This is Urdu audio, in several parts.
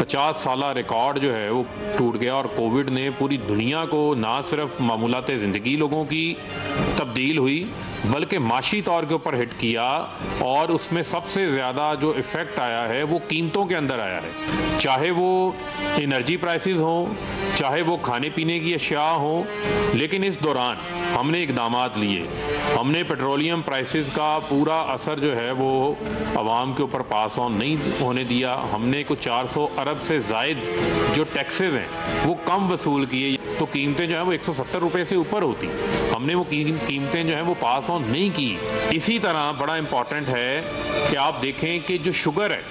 50 سالہ ریکارڈ جو ہے وہ ٹوٹ گیا، اور کووڈ نے پوری دنیا کو نہ صرف معمولات زندگی لوگوں کی تبدیل ہوئی بلکہ معاشی طور کے اوپر ہٹ کیا، اور اس میں سب سے زیادہ جو ایفیکٹ آیا ہے وہ قیمتوں کے اندر آیا ہے، چاہے وہ انرجی پرائسز ہوں، چاہے وہ کھانے پینے کی اشیاء ہوں۔ لیکن اس دوران ہم نے اقدامات لیے، ہم نے پیٹرولیم پرائسز کا پورا اثر جو ہے وہ عوام کے اوپر پاس آن نہیں ہونے دیا، ہم نے کچھ 400 ارب سے زائد جو ٹیکسز ہیں وہ کم وصول کیے، تو قیمتیں جو ہیں وہ 170 روپے سے اوپر ہوتی، ہم نے وہ قیمتیں جو ہیں وہ پاس آن نہیں کی۔ اسی طرح بڑا امپورٹنٹ ہے کہ آپ دیکھیں کہ جو شوگر ہے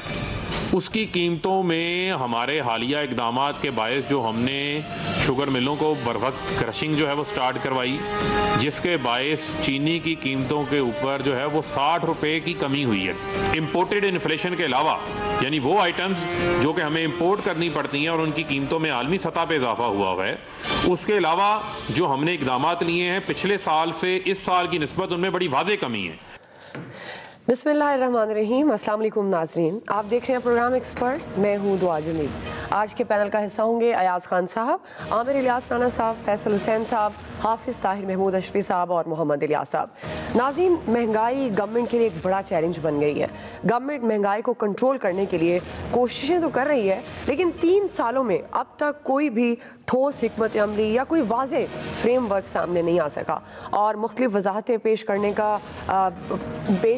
اس کی قیمتوں میں ہمارے حالیہ اقدامات کے باعث جو ہم نے شوگر ملوں کو بروقت کرشنگ جو ہے وہ سٹارٹ کروائی، جس کے باعث چینی کی قیمتوں کے اوپر جو ہے وہ 60 روپے کی کمی ہوئی ہے۔ امپورٹڈ انفلیشن کے علاوہ، یعنی وہ آئٹمز جو کہ ہمیں امپورٹ کرنی پڑتی ہیں اور ان کی قیمتوں میں عالمی سطح پہ اضافہ ہوا ہے، اس کے علاوہ جو ہم نے اقدامات لیے ہیں پچھلے سال سے اس سال کی نسبت ان میں بڑی واضح کمی ہے۔ بسم اللہ الرحمن الرحیم۔ السلام علیکم ناظرین، آپ دیکھ رہے ہیں پروگرام ایکسپرٹس، میں ہوں دعا جمیل۔ آج کے پینل کا حصہ ہوں گے ایاز خان صاحب، عامر الیاس رانا صاحب، فیصل حسین صاحب، حافظ طاہر محمود اشرفی صاحب اور محمد الیاس صاحب۔ ناظرین، مہنگائی گورنمنٹ کے لیے ایک بڑا چیلنج بن گئی ہے۔ گورنمنٹ مہنگائی کو کنٹرول کرنے کے لیے کوششیں تو کر رہی ہے، لیکن 3 سالوں میں اب تک کوئی بھی ٹھوس حکمت عملی یا کوئی واضح فریم ورک سامنے نہیں آ سکا، اور مختلف وضاحتیں پیش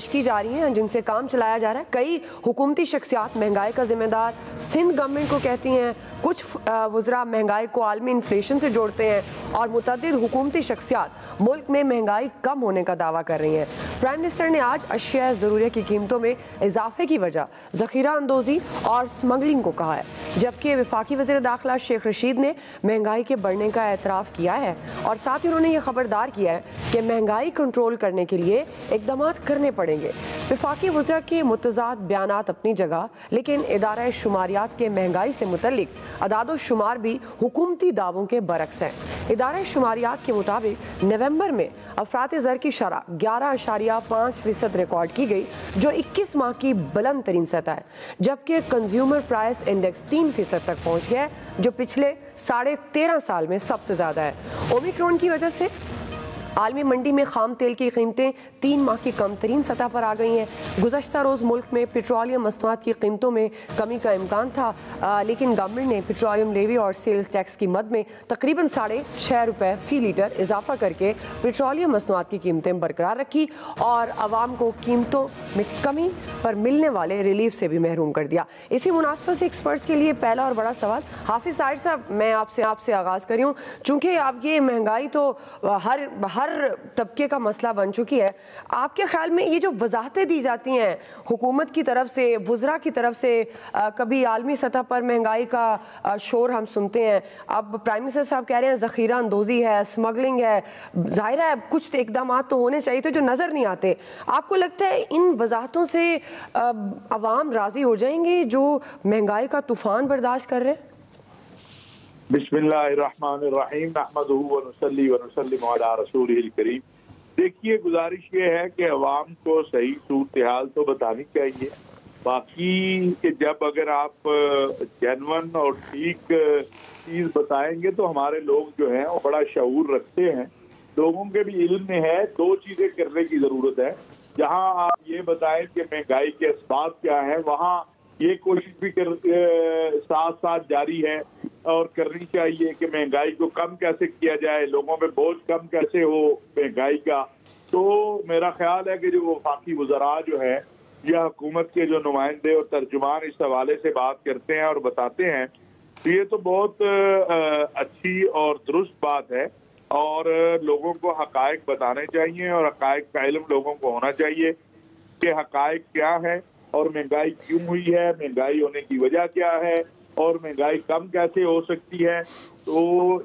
کی جا رہی ہیں جن سے کام چلایا جا رہا ہے۔ کئی حکومتی شخصیات مہنگائی کا ذمہ دار سندھ گورنمنٹ کو کہتی ہیں، کچھ وزراء مہنگائی کو عالمی انفلیشن سے جوڑتے ہیں، اور متعدد حکومتی شخصیات ملک میں مہنگائی کم ہونے کا دعویٰ کر رہی ہیں۔ پرائم منسٹر نے آج اشیاء ضروریہ کی قیمتوں میں اضافے کی وجہ ذخیرہ اندوزی اور سمگلنگ کو کہا ہے، جبکہ وفاقی وزیر داخلہ شیخ رشید نے مہنگائی کے بڑھنے کا اعتراف کیا ہے، اور ساتھ ہی انہوں نے یہ خبردار کیا ہے کہ مہنگائی کنٹرول کرنے کے لیے اقدامات کرنے پڑیں گے۔ وفاقی وزراء کے متضاد بیانات اپنی جگہ، لیکن ادارہ شماریات کے مہنگائی سے متعلق اعداد و شمار بھی حکومتی دعووں کے برعکس ہیں۔ ادارہ شماریات کے مطابق نومبر میں افراط زر کی شرح 11.5% ریکارڈ کی گئی، جو 21 ماہ کی بلند ترین سطح ہے، جبکہ کنزیومر پرائس انڈیکس 3% تک پہنچ گیا ہے، جو پچھلے 13.5 سال میں سب سے زیادہ ہے۔ اومیکرون کی وجہ سے عالمی منڈی میں خام تیل کی قیمتیں 3 ماہ کی کم ترین سطح پر آ گئی ہیں۔ گزشتہ روز ملک میں پیٹرولیم مصنوعات کی قیمتوں میں کمی کا امکان تھا، لیکن گورنمنٹ نے پیٹرولیم لیوی اور سیلز ٹیکس کی مد میں تقریباً 6.5 روپے فی لیٹر اضافہ کر کے پیٹرولیم مصنوعات کی قیمتیں برقرار رکھی، اور عوام کو قیمتوں میں کمی پر ملنے والے ریلیف سے بھی محروم کر دیا۔ اسی مناسبت سے ایکسپرٹس کے لیے پہلا اور بڑا سوال، حافظ طاہر صاحب، میں آپ سے آغاز کر رہی ہوں، چونکہ اب یہ مہنگائی تو ہر طبقے کا مسئلہ بن چکی ہے۔ آپ کے خیال میں یہ جو وضاحتیں دی جاتی ہیں حکومت کی طرف سے، وزراء کی طرف سے، کبھی عالمی سطح پر مہنگائی کا شور ہم سنتے ہیں، اب پرائم منسٹر صاحب کہہ رہے ہیں ذخیرہ اندوزی ہے، اسمگلنگ ہے، ظاہر ہے کچھ اقدامات تو ہونے چاہیے تو جو نظر نہیں آتے۔ آپ کو لگتا ہے ان وضاحتوں سے عوام راضی ہو جائیں گے جو مہنگائی کا طوفان برداشت کر رہے ہیں؟ بسم اللہ الرحمن الرحیم، نحمدہ ونصلی ونسلم علی رسولہ الکریم۔ دیکھیے، گزارش یہ ہے کہ عوام کو صحیح صورتحال تو بتانی چاہیے، باقی کہ جب اگر آپ جینون اور ٹھیک چیز بتائیں گے تو ہمارے لوگ جو ہیں وہ بڑا شعور رکھتے ہیں، لوگوں کے بھی علم میں ہے۔ 2 چیزیں کرنے کی ضرورت ہے، جہاں آپ یہ بتائیں کہ مہنگائی کے اسباب کیا ہیں، وہاں یہ کوشش بھی ساتھ ساتھ جاری ہے اور کرنی چاہیے کہ مہنگائی کو کم کیسے کیا جائے، لوگوں پہ بوجھ کم کیسے ہو مہنگائی کا۔ تو میرا خیال ہے کہ جو وفاقی وزراء جو ہے یا حکومت کے جو نمائندے اور ترجمان اس حوالے سے بات کرتے ہیں اور بتاتے ہیں، تو یہ تو بہت اچھی اور درست بات ہے، اور لوگوں کو حقائق بتانے چاہیے اور حقائق کا علم لوگوں کو ہونا چاہیے کہ حقائق کیا ہے اور مہنگائی کیوں ہوئی ہے، مہنگائی ہونے کی وجہ کیا ہے، اور مہنگائی کم کیسے ہو سکتی ہے۔ تو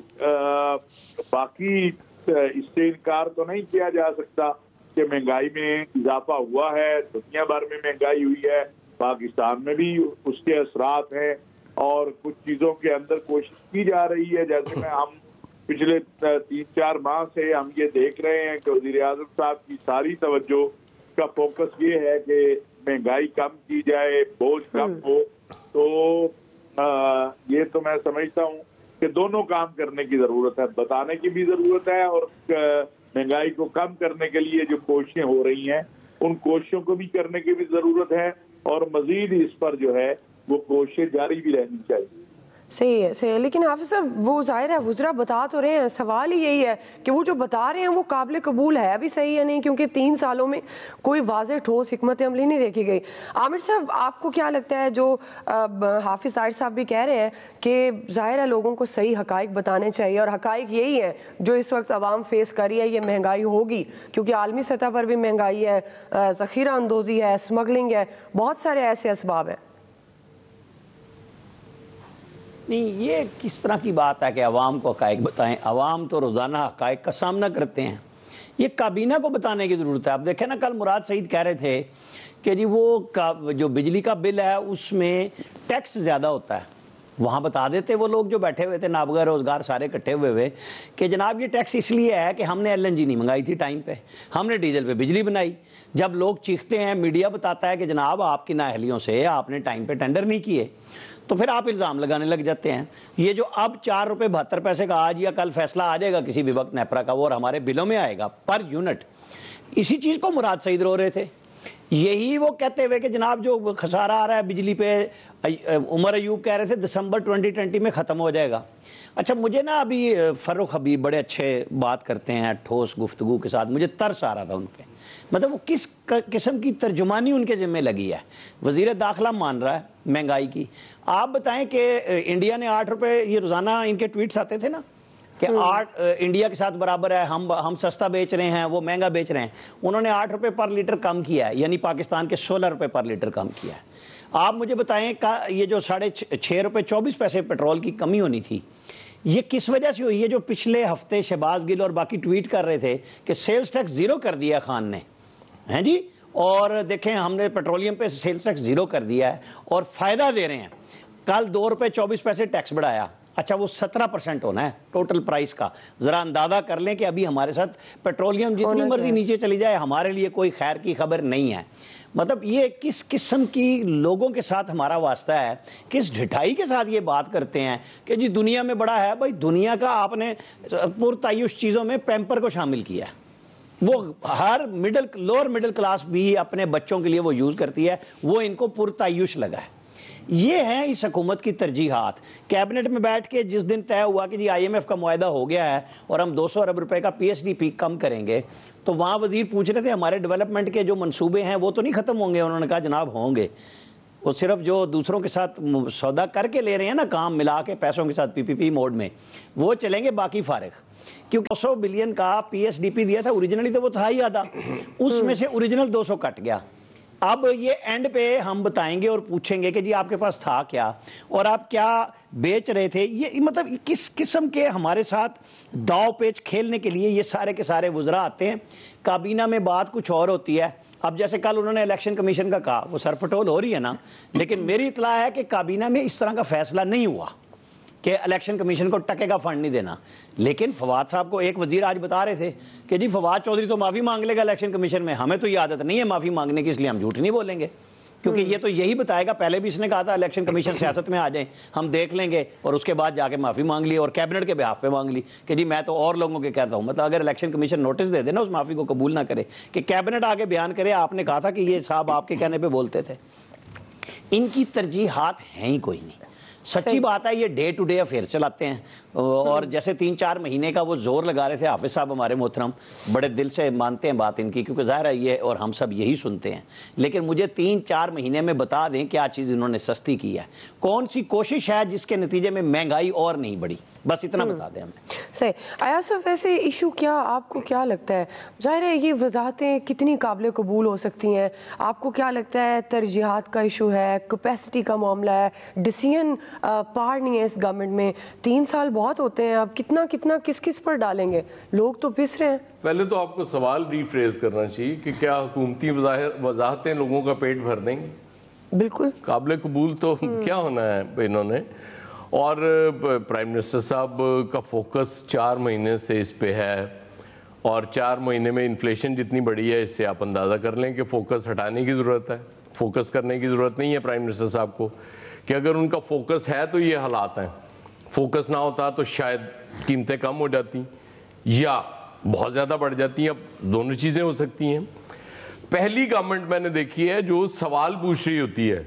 باقی اس سے انکار تو نہیں کیا جا سکتا کہ مہنگائی میں اضافہ ہوا ہے، دنیا بھر میں مہنگائی ہوئی ہے، پاکستان میں بھی اس کے اثرات ہیں، اور کچھ چیزوں کے اندر کوشش کی جا رہی ہے، جیسے میں ہم پچھلے 3-4 ماہ سے ہم یہ دیکھ رہے ہیں کہ وزیر اعظم صاحب کی ساری توجہ کا فوکس یہ ہے کہ مہنگائی کم کی جائے، بوجھ کم ہو۔ تو یہ تو میں سمجھتا ہوں کہ دونوں کام کرنے کی ضرورت ہے، بتانے کی بھی ضرورت ہے اور مہنگائی کو کم کرنے کے لیے جو کوششیں ہو رہی ہیں ان کوششوں کو بھی کرنے کی بھی ضرورت ہے، اور مزید اس پر جو ہے وہ کوششیں جاری بھی رہنی چاہیے۔ صحیح ہے، لیکن حافظ صاحب وہ ظاہر ہے وزراء بتا تو رہے ہیں، سوال ہی یہی ہے کہ وہ جو بتا رہے ہیں وہ قابل قبول ہے بھی صحیح ہے نہیں، کیونکہ 3 سالوں میں کوئی واضح ٹھوس حکمت عملی نہیں دیکھی گئی۔ عامر صاحب آپ کو کیا لگتا ہے، جو حافظ طاہر صاحب بھی کہہ رہے ہیں کہ ظاہر ہے لوگوں کو صحیح حقائق بتانے چاہیے، اور حقائق یہی ہے جو اس وقت عوام فیس کر رہی ہے، یہ مہنگائی ہوگی کیونکہ عالمی سطح پر بھی مہنگائی ہے، ذخیرہ اندوزی ہے، اسمگلنگ ہے، بہت سارے ایسے اسباب ہیں۔ نہیں، یہ کس طرح کی بات ہے کہ عوام کو حقائق بتائیں؟ عوام تو روزانہ حقائق کا سامنا کرتے ہیں، یہ کابینہ کو بتانے کی ضرورت ہے۔ آپ دیکھیں نا، کل مراد سعید کہہ رہے تھے کہ جی وہ جو بجلی کا بل ہے اس میں ٹیکس زیادہ ہوتا ہے، وہاں بتا دیتے وہ لوگ جو بیٹھے ہوئے تھے نابغہ روزگار سارے اکٹھے ہوئے کہ جناب یہ ٹیکس اس لیے ہے کہ ہم نے LNG نہیں منگائی تھی ٹائم پہ، ہم نے ڈیزل پہ بجلی بنائی۔ جب لوگ چیختے ہیں، میڈیا بتاتا ہے کہ جناب آپ کی نااہلیوں سے آپ نے ٹائم پہ ٹینڈر نہیں کیے، تو پھر آپ الزام لگانے لگ جاتے ہیں۔ یہ جو اب 4 روپے 72 پیسے کا آج یا کل فیصلہ آ جائے گا کسی بھی وقت نیپرا کا، وہ اور ہمارے بلوں میں آئے گا پر یونٹ، اسی چیز کو مراد سعید رو رہے تھے۔ یہی وہ کہتے ہوئے کہ جناب جو خسارہ آ رہا ہے بجلی پہ، عمر ایوب کہہ رہے تھے دسمبر 2020 میں ختم ہو جائے گا۔ اچھا، مجھے نا ابھی فروخ حبیب بڑے اچھے بات کرتے ہیں ٹھوس گفتگو کے ساتھ، مجھے ترس آ رہا تھا ان پہ، مطلب وہ کس قسم کی ترجمانی ان کے ذمہ لگی ہے۔ وزیر داخلہ مان رہا ہے مہنگائی کی، آپ بتائیں کہ انڈیا نے 8 روپے، یہ روزانہ ان کے ٹویٹس آتے تھے نا کہ 8 انڈیا کے ساتھ برابر ہے، ہم سستا بیچ رہے ہیں وہ مہنگا بیچ رہے ہیں، انہوں نے 8 روپے پر لیٹر کم کیا ہے، یعنی پاکستان کے 16 روپے پر لیٹر کم کیا ہے۔ آپ مجھے بتائیں یہ جو 6.5 روپے 24 پیسے پیٹرول کی کمی ہونی تھی، یہ کس وجہ سے ہوئی ہے؟ جو پچھلے ہفتے شہباز گل اور باقی ٹویٹ کر رہے تھے کہ سیلز ٹیکس 0 کر دیا خان نے، ہیں جی، اور دیکھیں ہم نے پیٹرولیم پہ سیلز ٹیکس 0 کر دیا ہے اور فائدہ دے رہے ہیں۔ کل 2 روپے 24 پیسے ٹیکس بڑھایا، اچھا وہ 17% ہونا ہے ٹوٹل پرائس کا۔ ذرا اندازہ کر لیں کہ ابھی ہمارے ساتھ پیٹرولیم جتنی مرضی نیچے چلی جائے ہمارے لیے کوئی خیر کی خبر نہیں ہے۔ مطلب یہ کس قسم کی لوگوں کے ساتھ ہمارا واسطہ ہے، کس ڈھٹائی کے ساتھ یہ بات کرتے ہیں کہ جی دنیا میں بڑا ہے۔ بھائی دنیا کا آپ نے پرتعیش چیزوں میں پیمپر کو شامل کیا ہے، وہ ہر لوور مڈل کلاس بھی اپنے بچوں کے لیے وہ یوز کرتی ہے، وہ ان کو پرتعیش لگا ہے۔ یہ ہیں اس حکومت کی ترجیحات۔ کیبنٹ میں بیٹھ کے جس دن طے ہوا کہ جی IMF کا معاہدہ ہو گیا ہے اور ہم 200 ارب روپے کا PSDP کم کریں گے، تو وہاں وزیر پوچھ رہے تھے ہمارے ڈیولپمنٹ کے جو منصوبے ہیں وہ تو نہیں ختم ہوں گے؟ انہوں نے کہا جناب ہوں گے، وہ صرف جو دوسروں کے ساتھ سودا کر کے لے رہے ہیں نا، کام ملا کے پیسوں کے ساتھ PPP موڈ میں، وہ چلیں گے، باقی فارغ۔ کیونکہ 200 بلین کا PSDP دیا تھا، اوریجنلی تو وہ تھا ہی آدھا، اس میں سے اوریجنل 200 کٹ گیا۔ اب یہ اینڈ پہ ہم بتائیں گے اور پوچھیں گے کہ جی آپ کے پاس تھا کیا اور آپ کیا بیچ رہے تھے۔ یہ مطلب کس قسم کے ہمارے ساتھ داؤ پیچ کھیلنے کے لیے یہ سارے کے سارے وزراء آتے ہیں۔ کابینہ میں بات کچھ اور ہوتی ہے۔ اب جیسے کل انہوں نے الیکشن کمیشن کا کہا، وہ سرپٹول ہو رہی ہے نا، لیکن میری اطلاع ہے کہ کابینہ میں اس طرح کا فیصلہ نہیں ہوا کہ الیکشن کمیشن کو ٹکے کا فنڈ نہیں دینا۔ لیکن فواد صاحب کو ایک وزیر آج بتا رہے تھے کہ جی فواد چودھری تو معافی مانگ لے گا الیکشن کمیشن میں، ہمیں تو یہ عادت نہیں ہے معافی مانگنے کی، اس لیے ہم جھوٹ نہیں بولیں گے، کیونکہ یہ تو یہی بتائے گا۔ پہلے بھی اس نے کہا تھا الیکشن کمیشن سیاست میں آ جائیں، ہم دیکھ لیں گے، اور اس کے بعد جا کے معافی مانگ لی اور کیبنٹ کے بہاف پہ مانگ لی کہ جی میں تو اور لوگوں کے کہتا ہوں۔ مطلب اگر الیکشن کمیشن نوٹس دے دے نا، اس معافی کو قبول نہ کرے، کہ کیبنٹ آگے بیان کرے آپ نے کہا تھا کہ یہ صاحب آپ کے کہنے پہ بولتے تھے۔ ان کی ترجیحات ہیں ہی کوئی نہیں۔ سچی بات ہے، یہ ڈے ٹو ڈے افیئر چلاتے ہیں، اور جیسے 3-4 مہینے کا وہ زور لگا رہے تھے حافظ صاحب ہمارے محترم، بڑے دل سے مانتے ہیں بات ان کی، کیونکہ ظاہر ہے یہ اور ہم سب یہی سنتے ہیں، لیکن مجھے 3-4 مہینے میں بتا دیں کیا چیز انہوں نے سستی کی ہے، کون سی کوشش ہے جس کے نتیجے میں مہنگائی اور نہیں بڑھی، بس اتنا بتا دیں ہمیں۔ صحیح۔ ایاز صاحب ویسے ایشو کیا آپ کو کیا لگتا ہے؟ ظاہر ہے یہ وضاحتیں کتنی قابل قبول ہو سکتی ہیں، آپ کو کیا لگتا ہے ترجیحات کا ایشو ہے، کیپیسٹی کا معاملہ ہے، ڈیسیژن پار نہیں ہے اس گورنمنٹ میں؟ 3 سال بہت ہوتے ہیں، اب کتنا کس پر ڈالیں گے؟ لوگ تو پس رہے ہیں۔ پہلے تو آپ کو سوال ریفریز کرنا چاہیے کہ کیا حکومتی وضاحتیں لوگوں کا پیٹ بھر دیں گے؟ بالکل قابل قبول تو کیا ہونا ہے انہوں نے، اور پرائم منسٹر صاحب کا فوکس 4 مہینے سے اس پہ ہے، اور 4 مہینے میں انفلیشن جتنی بڑی ہے اس سے آپ اندازہ کر لیں کہ فوکس ہٹانے کی ضرورت ہے۔ فوکس کرنے کی ضرورت نہیں ہے پرائم منسٹر صاحب کو، کہ اگر ان کا فوکس ہے تو یہ حالات ہیں، فوکس نہ ہوتا تو شاید قیمتیں کم ہو جاتی یا بہت زیادہ بڑھ جاتی ہیں. اب دونوں چیزیں ہو سکتی ہیں. پہلی گورنمنٹ میں نے دیکھی ہے جو سوال پوچھ رہی ہوتی ہے،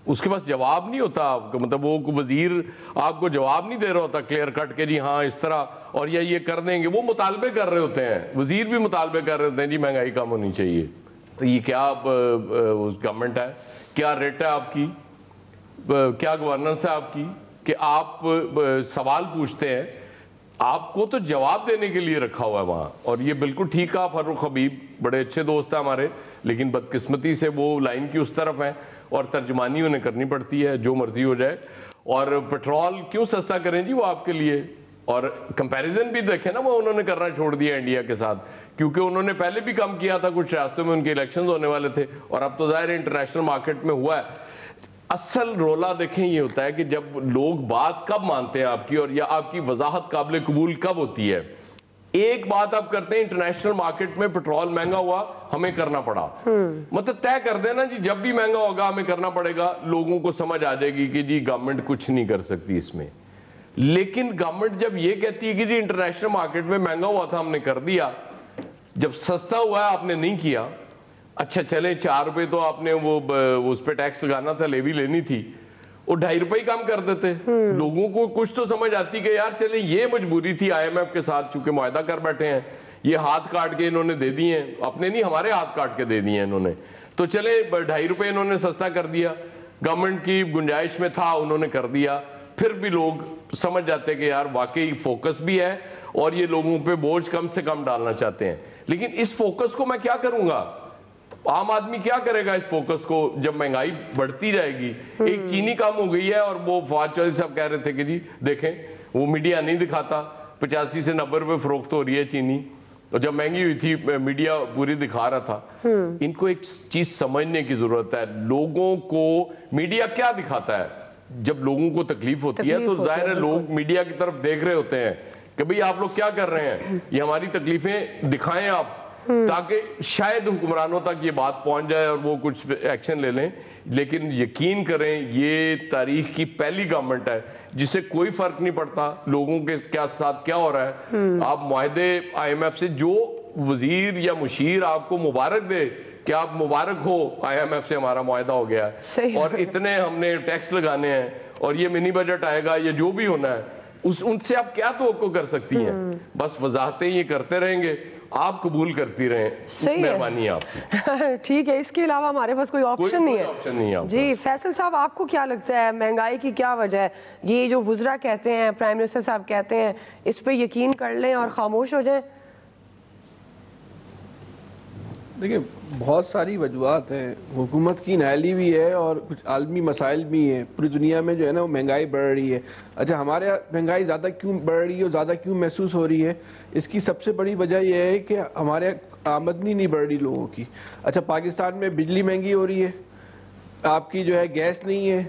اس کے پاس جواب نہیں ہوتا آپ کا، مطلب وہ وزیر آپ کو جواب نہیں دے رہا ہوتا کلیئر کٹ کہ جی ہاں اس طرح اور یا یہ کر دیں گے. وہ مطالبے کر رہے ہوتے ہیں، وزیر بھی مطالبے کر رہے ہوتے ہیں جی مہنگائی کم ہونی چاہیے. تو یہ کیا گورنمنٹ ہے؟ کیا ریٹ ہے آپ کی؟ کیا گورننس ہے آپ کی کہ آپ سوال پوچھتے ہیں؟ آپ کو تو جواب دینے کے لیے رکھا ہوا ہے وہاں. اور یہ بالکل ٹھیک ہے، فاروق حبیب بڑے اچھے دوست ہیں ہمارے، لیکن بدقسمتی سے وہ لائن کی اس طرف ہیں اور ترجمانی انہیں کرنی پڑتی ہے جو مرضی ہو جائے. اور پیٹرول کیوں سستا کریں جی وہ آپ کے لیے؟ اور کمپیریزن بھی دیکھیں نا، وہ انہوں نے کرنا چھوڑ دیا انڈیا کے ساتھ، کیونکہ انہوں نے پہلے بھی کم کیا تھا، کچھ ریاستوں میں ان کے الیکشنز ہونے والے تھے، اور اب تو ظاہر انٹرنیشنل مارکیٹ میں ہوا ہے. اصل رولا دیکھیں یہ ہوتا ہے کہ جب لوگ بات کب مانتے ہیں آپ کی، اور یا آپ کی وضاحت قابل قبول کب ہوتی ہے. ایک بات آپ کرتے ہیں انٹرنیشنل مارکیٹ میں پیٹرول مہنگا ہوا ہمیں کرنا پڑا، مطلب طے کر دینا جی جب بھی مہنگا ہوگا ہمیں کرنا پڑے گا. لوگوں کو سمجھ آ جائے گی کہ جی گورنمنٹ کچھ نہیں کر سکتی اس میں. لیکن گورنمنٹ جب یہ کہتی ہے کہ جی انٹرنیشنل مارکیٹ میں مہنگا ہوا تھا ہم نے کر دیا، جب سستا ہوا ہے آپ نے نہیں کیا، اچھا چلیں 4 روپے تو آپ نے وہ اس پہ ٹیکس لگانا تھا، لیوی لینی تھی، وہ 2.5 روپے ہی کم کر دیتے. لوگوں کو کچھ تو سمجھ آتی کہ یار چلیں یہ مجبوری تھی آئی ایم ایف کے ساتھ، چونکہ معاہدہ کر بیٹھے ہیں، یہ ہاتھ کاٹ کے انہوں نے دے دی ہیں، اپنے نہیں ہمارے ہاتھ کاٹ کے دے دی ہیں انہوں نے، تو چلیں 2.5 روپے انہوں نے سستا کر دیا، گورنمنٹ کی گنجائش میں تھا انہوں نے کر دیا. پھر بھی لوگ سمجھ جاتے کہ یار واقعی فوکس بھی ہے اور یہ لوگوں پہ بوجھ کم سے کم ڈالنا چاہتے ہیں. لیکن اس فوکس کو میں کیا کروں گا؟ عام آدمی کیا کرے گا اس فوکس کو جب مہنگائی بڑھتی جائے گی؟ ایک چینی کم ہو گئی ہے اور وہ فواد چودھری صاحب کہہ رہے تھے کہ جی دیکھیں وہ میڈیا نہیں دکھاتا 85 سے 90 روپے فروخت ہو رہی ہے چینی، اور جب مہنگی ہوئی تھی میڈیا پوری دکھا رہا تھا. ان کو ایک چیز سمجھنے کی ضرورت ہے، لوگوں کو میڈیا کیا دکھاتا ہے؟ جب لوگوں کو تکلیف ہوتی ہے تو ظاہر ہے لوگ میڈیا کی طرف دیکھ رہے ہوتے ہیں کہ بھئی آپ لوگ کیا کر رہے ہیں، یہ ہماری تکلیفیں دکھائیں آپ، تاکہ شاید حکمرانوں تک یہ بات پہنچ جائے اور وہ کچھ ایکشن لے لیں. لیکن یقین کریں یہ تاریخ کی پہلی گورنمنٹ ہے جس سے کوئی فرق نہیں پڑتا لوگوں کے کیا ساتھ کیا ہو رہا ہے. آپ معاہدے آئی ایم ایف سے جو وزیر یا مشیر آپ کو مبارک دے کہ آپ مبارک ہو آئی ایم ایف سے ہمارا معاہدہ ہو گیا ہے اور اتنے ہم نے ٹیکس لگانے ہیں اور یہ منی بجٹ آئے گا یا جو بھی ہونا ہے، ان سے آپ کیا توقع کر سکتی ہیں؟ بس وضاحتیں یہ کرتے رہیں گے، آپ قبول کرتی رہیں، مہربانی ہے آپ کی. ٹھیک ہے، اس کے علاوہ ہمارے پاس کوئی آپشن نہیں ہے. جی فیصل صاحب آپ کو کیا لگتا ہے مہنگائی کی کیا وجہ ہے؟ یہ جو وزراء کہتے ہیں، پرائم منسٹر صاحب کہتے ہیں، اس پہ یقین کر لیں اور خاموش ہو جائیں؟ دیکھیں بہت ساری وجوہات ہیں، حکومت کی نااہلی بھی ہے اور کچھ عالمی مسائل بھی ہیں. پوری دنیا میں جو ہے نا وہ مہنگائی بڑھ رہی ہے. اچھا ہمارے مہنگائی زیادہ کیوں بڑھ رہی ہے اور زیادہ کیوں محسوس ہو رہی ہے؟ اس کی سب سے بڑی وجہ یہ ہے کہ ہمارے آمدنی نہیں بڑھ رہی لوگوں کی. اچھا پاکستان میں بجلی مہنگی ہو رہی ہے، آپ کی جو ہے گیس نہیں ہے،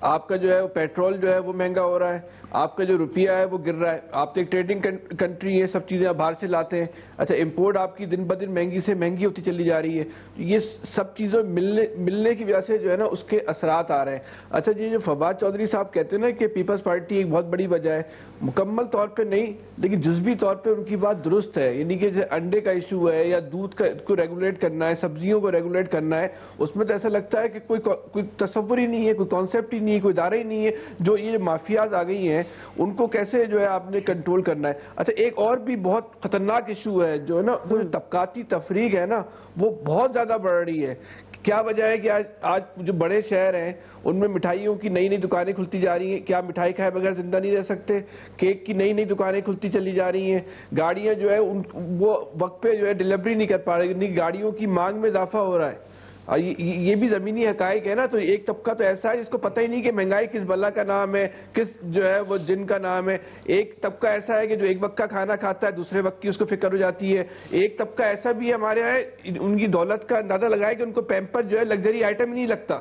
آپ کا جو ہے پیٹرول جو ہے وہ مہنگا ہو رہا ہے، آپ کا جو روپیہ ہے وہ گر رہا ہے. آپ تو ایک ٹریڈنگ کنٹری ہے، سب چیزیں آپ باہر سے لاتے ہیں. اچھا امپورٹ آپ کی دن بدن مہنگی سے مہنگی ہوتی چلی جا رہی ہے. یہ سب چیزیں ملنے کی وجہ سے جو ہے نا اس کے اثرات آ رہے ہیں. اچھا جی جو فواد چودھری صاحب کہتے ہیں نا کہ پیپلز پارٹی ایک بہت بڑی وجہ ہے، مکمل طور پہ نہیں لیکن جزوی طور پہ ان کی بات درست ہے. یعنی کہ انڈے کا ایشو ہے یا دودھ کو ریگولیٹ کرنا ہے، سبزیوں کو ریگولیٹ کرنا ہے، اس میں تو ایسا لگتا ہے کہ کوئی تصور ہی نہیں ہے، کوئی کانسیپٹ ہی نہیں ہے، کوئی ادارہ ہی نہیں ہے. جو یہ مافیاز آ گئی ہیں ان کو کیسے جو ہے آپ نے کنٹرول کرنا ہے. اچھا ایک اور بھی بہت خطرناک ایشو ہے جو ہے نا وہ طبقاتی تفریق ہے نا وہ بہت زیادہ بڑھ رہی ہے. کیا وجہ ہے کہ آج جو بڑے شہر ہیں ان میں مٹھائیوں کی نئی نئی دکانیں کھلتی جا رہی ہیں. کیا مٹھائی کھائے بغیر زندہ نہیں رہ سکتے؟ کیک کی نئی نئی دکانیں کھلتی چلی جا رہی ہیں. گاڑیاں جو ہے وہ وقت پہ جو ہے ڈیلیوری نہیں کر پا رہی، گاڑیوں کی مانگ میں اضافہ ہو رہا ہے. یہ بھی زمینی حقائق ہے نا. تو ایک طبقہ تو ایسا ہے جس کو پتہ ہی نہیں کہ مہنگائی کس بلا کا نام ہے، کس جو ہے وہ جن کا نام ہے. ایک طبقہ ایسا ہے کہ جو ایک وقت کا کھانا کھاتا ہے دوسرے وقت کی اس کو فکر ہو جاتی ہے. ایک طبقہ ایسا بھی ہمارے یہاں ان کی دولت کا اندازہ لگائے کہ ان کو پیمپر جو ہے لگژری آئٹم ہی نہیں لگتا.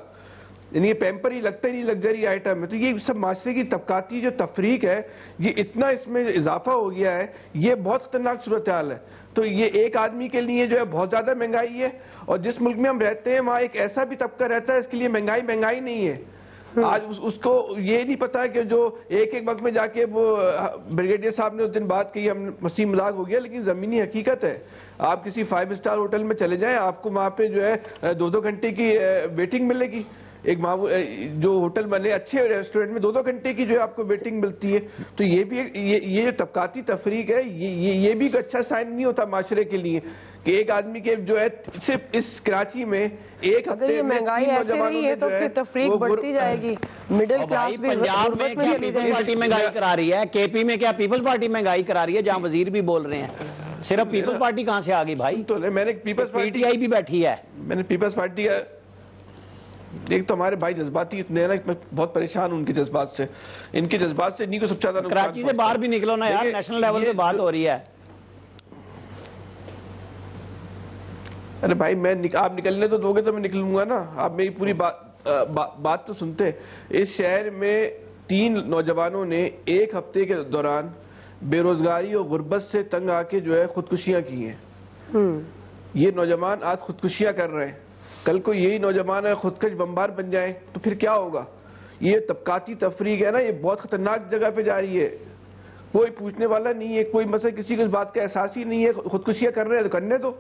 یعنی یہ پیمپر ہی لگتا ہی نہیں لگژری آئٹم ہے. تو یہ سب معاشرے کی طبقاتی جو تفریق ہے یہ اتنا اس میں اضافہ ہو گیا ہے, یہ بہت خطرناک صورتحال ہے. تو یہ ایک آدمی کے لیے جو ہے بہت زیادہ مہنگائی ہے, اور جس ملک میں ہم رہتے ہیں وہاں ایک ایسا بھی طبقہ رہتا ہے اس کے لیے مہنگائی نہیں ہے. آج اس کو یہ نہیں پتا کہ جو ایک وقت میں جا کے وہ بریگیڈیئر صاحب نے اس دن بات کی, ہم مسیح مذاق ہو گیا لیکن زمینی حقیقت ہے. آپ کسی 5 اسٹار ہوٹل میں چلے جائیں, آپ کو وہاں پہ جو ہے 2 گھنٹے کی ویٹنگ ملے گی. ایک جو ہوٹل بنے اچھے ریسٹورنٹ میں 2 گھنٹے کی جو ہے آپ کو ویٹنگ ملتی ہے. تو یہ بھی یہ جو طبقاتی تفریق ہے یہ بھی ایک اچھا سائن نہیں ہوتا معاشرے کے لیے کہ ایک آدمی کے جو ہے صرف اس کراچی میں ایک اگر یہ مہنگائی ایسے رہی ہے تو پھر تفریق بڑھتی جائے گی, مڈل کلاس بھی پنجاب میں کیا پیپلز پارٹی مہنگائی کرا رہی ہے, کے پی میں کیا پیپلز پارٹی مہنگائی کرا رہی ہے جہاں وزیر بھی بول رہے ہیں. صرف پیپلز پارٹی کہاں سے آ گئی بھائی؟ تو میں نے پیپلز پی ٹی آئی بھی بیٹھی ہے. میں نے پیپلز پارٹی ایک تو ہمارے بھائی جذباتی اتنے ہیں نا, میں بہت پریشان ہوں ان کے جذبات سے. ان کے جذبات سے نہیں کو سب زیادہ کراچی سے باہر بھی نکلو نا یار, نیشنل لیول پہ بات ہو رہی ہے. ارے بھائی آپ نکلنے تو دو گے تو میں نکلوں گا نا. آپ میری پوری بات تو سنتے. اس شہر میں 3 نوجوانوں نے 1 ہفتے کے دوران بے روزگاری اور غربت سے تنگ آ کے جو ہے خودکشیاں کی ہیں. یہ نوجوان آج خودکشیاں کر رہے ہیں, کل کو یہی نوجوان ہے خودکش بمبار بن جائیں تو پھر کیا ہوگا؟ یہ طبقاتی تفریق ہے نا, یہ بہت خطرناک جگہ پہ جا رہی ہے. کوئی پوچھنے والا نہیں ہے, کوئی مثلا کسی کو اس بات کا احساس ہی نہیں ہے. خودکشیاں کر رہے ہیں تو کرنے دو,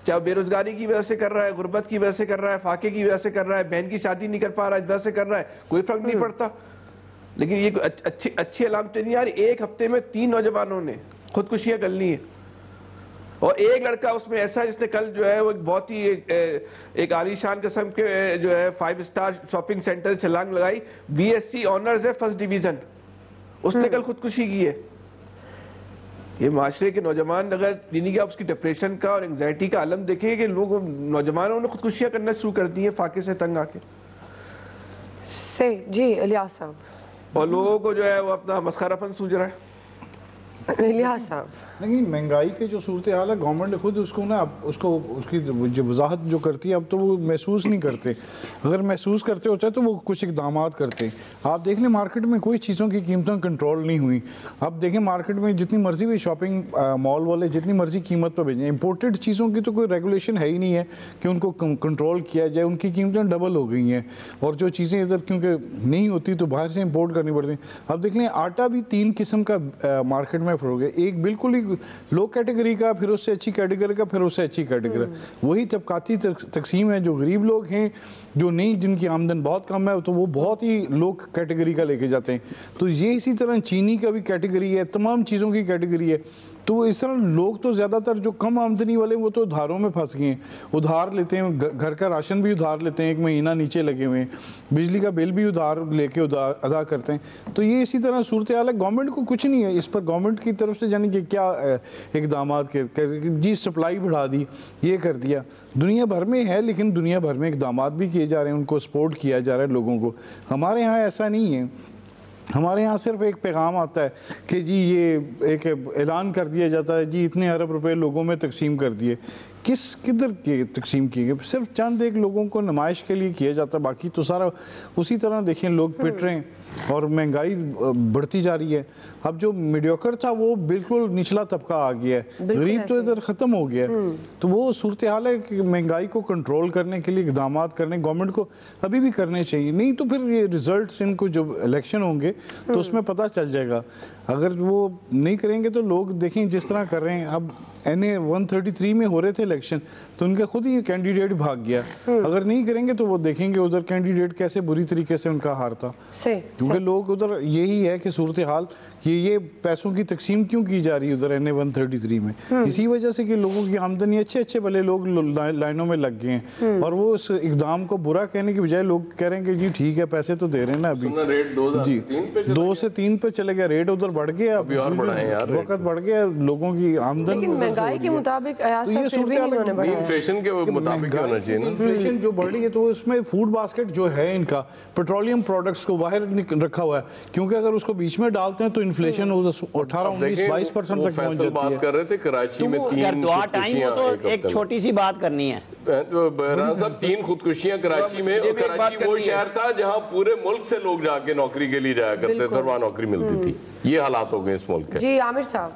چاہے بے روزگاری کی وجہ سے کر رہا ہے, غربت کی وجہ سے کر رہا ہے, فاقے کی وجہ سے کر رہا ہے, بہن کی شادی نہیں کر پا رہا ہے اس وجہ سے کر رہا ہے, کوئی فرق نہیں پڑتا. لیکن یہ اچھی علامتیں نہیں آ رہی. 1 ہفتے میں 3 نوجوانوں نے خودکشیاں کر لی ہیں, اور ایک لڑکا اس میں ایسا جس نے کل جو ہے وہ بہت ہی ایک عالی شان قسم کے جو ہے 5 اسٹار شاپنگ سینٹر چھلانگ لگائی, BSc آنرز ہے 1st ڈویژن, اس نے کل خودکشی کی ہے. یہ معاشرے کے نوجوان اگر یعنی کہ آپ اس کی ڈپریشن کا اور انگزائٹی کا عالم دیکھیں کہ لوگ نوجوانوں نے خودکشیاں کرنا شروع کر دی ہیں فاقے سے تنگ آ کے. جی الیاس صاحب, اور لوگوں کو جو ہے وہ اپنا مسخرہ پن سوچ رہا ہے. الیاس صاحب نہیں, مہنگائی کے جو صورتحال ہے گورنمنٹ نے خود اس کو نا اس کی جو وضاحت جو کرتی ہے اب تو وہ محسوس نہیں کرتے. اگر محسوس کرتے ہوتا ہے تو وہ کچھ اقدامات کرتے. آپ دیکھ لیں مارکیٹ میں کوئی چیزوں کی قیمتیں کنٹرول نہیں ہوئی. اب دیکھیں مارکیٹ میں جتنی مرضی بھی شاپنگ مال والے جتنی مرضی قیمت پہ بھیجیں, امپورٹڈ چیزوں کی تو کوئی ریگولیشن ہے ہی نہیں ہے کہ ان کو کنٹرول کیا جائے. ان کی قیمتیں ڈبل ہو گئی ہیں, اور جو چیزیں ادھر کیونکہ نہیں ہوتی تو باہر سے امپورٹ کرنی پڑتی ہیں. اب دیکھ لیں آٹا بھی 3 قسم کا مارکیٹ میں فروغ ہے, ایک بالکل ہی لو کیٹیگری کا, پھر اس سے اچھی کیٹیگری کا, پھر اس سے اچھی کیٹیگری. وہی طبقاتی تقسیم ہے. جو غریب لوگ ہیں جو نہیں, جن کی آمدن بہت کم ہے, تو وہ بہت ہی لو کیٹیگری کا لے کے جاتے ہیں. تو یہ اسی طرح چینی کا بھی کیٹیگری ہے, تمام چیزوں کی کیٹیگری ہے. تو اس طرح لوگ تو زیادہ تر جو کم آمدنی والے وہ تو ادھاروں میں پھنس گئے ہیں, ادھار لیتے ہیں, گھر کا راشن بھی ادھار لیتے ہیں, 1 مہینہ نیچے لگے ہوئے ہیں, بجلی کا بل بھی ادھار لے کے ادا کرتے ہیں. تو یہ اسی طرح صورتحال ہے. گورنمنٹ کو کچھ نہیں ہے اس پر, گورنمنٹ کی طرف سے یعنی کہ کیا اقدامات جی سپلائی بڑھا دی, یہ کر دیا. دنیا بھر میں ہے, لیکن دنیا بھر میں اقدامات بھی کیے جا رہے ہیں, ان کو سپورٹ کیا جا رہا ہے لوگوں کو. ہمارے ہاں ایسا نہیں ہے. ہمارے ہاں صرف ایک پیغام آتا ہے کہ جی یہ ایک اعلان کر دیا جاتا ہے جی اتنے ارب روپے لوگوں میں تقسیم کر دیے. کدھر کی تقسیم کی گئی؟ صرف چند ایک لوگوں کو نمائش کے لیے کیا جاتا ہے, باقی تو سارا اسی طرح دیکھیں لوگ پٹ رہے ہیں اور مہنگائی بڑھتی جا رہی ہے. اب جو میڈیوکر تھا وہ بالکل نچلا طبقہ آ گیا ہے, غریب تو ادھر ختم ہو گیا ہے. تو وہ صورتحال ہے کہ مہنگائی کو کنٹرول کرنے کے لیے اقدامات کرنے گورنمنٹ کو ابھی بھی کرنے چاہیے. نہیں تو پھر یہ ریزلٹس ان کو جو الیکشن ہوں گے تو اس میں پتہ چل جائے گا. اگر وہ نہیں کریں گے تو لوگ دیکھیں جس طرح کر رہے ہیں. اب NA 133 میں ہو رہے تھے الیکشن تو ان کا خود ہی کینڈیڈیٹ بھاگ گیا. اگر نہیں کریں گے تو وہ دیکھیں گے ادھر کینڈیڈیٹ کیسے بری طریقے سے ان کا ہارتا. کیونکہ لوگ ادھر یہی ہے کہ صورتحال یہ پیسوں کی تقسیم کیوں کی جا رہی ہے ادھر NA 133 میں, اسی وجہ سے کہ لوگوں کی آمدنی اچھے بھلے لوگ لائنوں میں لگ گئے ہیں, اور وہ اس اقدام کو برا کہنے کی بجائے لوگ کہہ رہے ہیں کہ جی ٹھیک ہے پیسے تو دے رہے ہیں نا. ابھی جی 2 سے 3 پہ چلے گیا, ریٹ ادھر بڑھ گیا, وقت بڑھ گیا, لوگوں کی آمدن مہنگائی کے مطابق یہ صورتحال انفلیشن کے مطابق ہونا چاہیے نا. انفلیشن جو بڑھ رہی ہے تو اس میں فوڈ باسکٹ جو ہے ان کا پیٹرولیم پروڈکٹس کو باہر رکھا ہوا ہے, کیونکہ اگر اس کو بیچ میں ڈالتے ہیں تو انفلیشن 18-19-22% تک پہنچ جاتی ہے. بات کر رہے تھے کراچی میں 3 خودکشیاں, ایک چھوٹی سی بات کرنی ہے بہرحال صاحب 3 خودکشیاں کراچی میں, اور کراچی وہ شہر تھا جہاں پورے ملک سے لوگ جا کے نوکری کے لیے جایا کرتے تھے اور وہاں نوکری ملتی تھی. یہ حالات ہو گئے اس ملک کے. جی عامر صاحب,